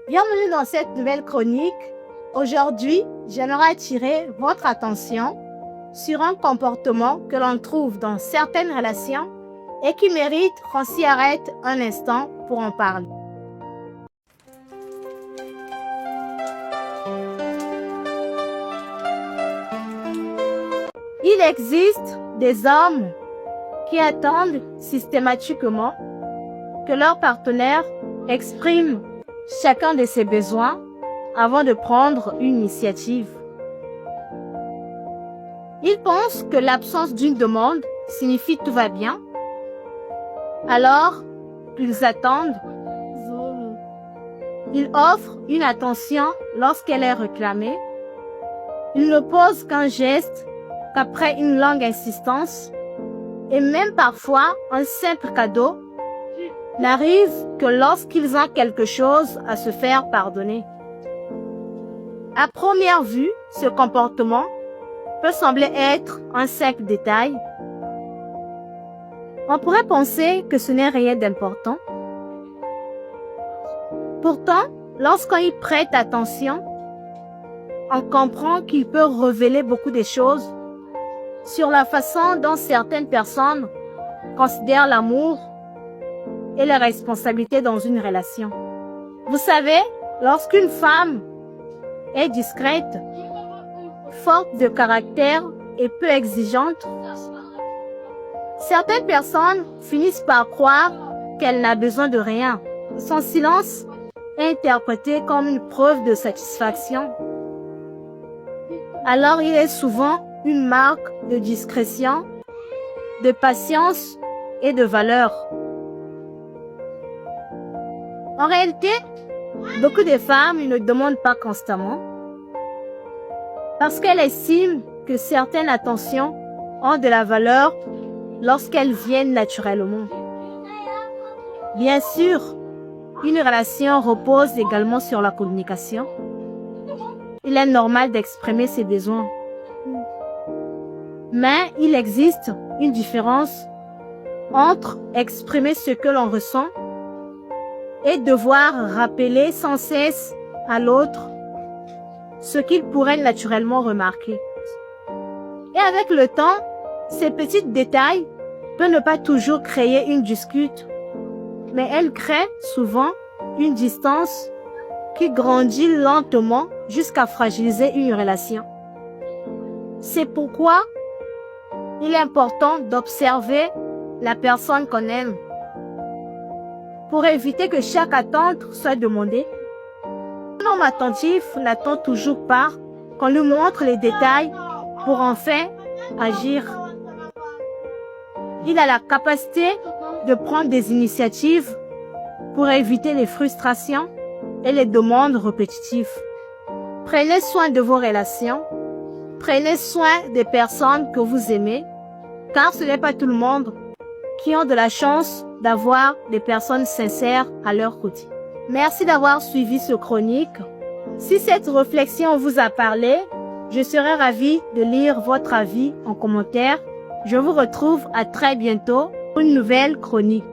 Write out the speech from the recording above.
Bienvenue dans cette nouvelle chronique. Aujourd'hui, j'aimerais attirer votre attention sur un comportement que l'on trouve dans certaines relations et qui mérite qu'on s'y arrête un instant pour en parler. Il existe des hommes qui attendent systématiquement que leur partenaire exprime chacun de ses besoins avant de prendre une initiative. Ils pensent que l'absence d'une demande signifie tout va bien. Alors, ils attendent. Ils offrent une attention lorsqu'elle est réclamée. Ils ne posent qu'un geste qu'après une longue insistance. Et même parfois, un simple cadeau n'arrive que lorsqu'ils ont quelque chose à se faire pardonner. À première vue, ce comportement peut sembler être un simple détail. On pourrait penser que ce n'est rien d'important. Pourtant, lorsqu'on y prête attention, on comprend qu'il peut révéler beaucoup de choses sur la façon dont certaines personnes considèrent l'amour et les responsabilités dans une relation. Vous savez, lorsqu'une femme est discrète, forte de caractère et peu exigeante, certaines personnes finissent par croire qu'elle n'a besoin de rien. Son silence est interprété comme une preuve de satisfaction. Alors il est souvent une marque de discrétion, de patience et de valeur. En réalité, beaucoup de femmes ne demandent pas constamment parce qu'elles estiment que certaines attentions ont de la valeur lorsqu'elles viennent naturellement. Bien sûr, une relation repose également sur la communication. Il est normal d'exprimer ses besoins. Mais il existe une différence entre exprimer ce que l'on ressent et devoir rappeler sans cesse à l'autre ce qu'il pourrait naturellement remarquer. Et avec le temps, ces petits détails peuvent ne pas toujours créer une dispute, mais elles créent souvent une distance qui grandit lentement jusqu'à fragiliser une relation. C'est pourquoi il est important d'observer la personne qu'on aime pour éviter que chaque attente soit demandée. Un homme attentif n'attend toujours pas qu'on lui montre les détails pour enfin agir. Il a la capacité de prendre des initiatives pour éviter les frustrations et les demandes répétitives. Prenez soin de vos relations. Prenez soin des personnes que vous aimez, car ce n'est pas tout le monde qui a de la chance d'avoir des personnes sincères à leur côté. Merci d'avoir suivi ce chronique. Si cette réflexion vous a parlé, je serai ravie de lire votre avis en commentaire. Je vous retrouve à très bientôt pour une nouvelle chronique.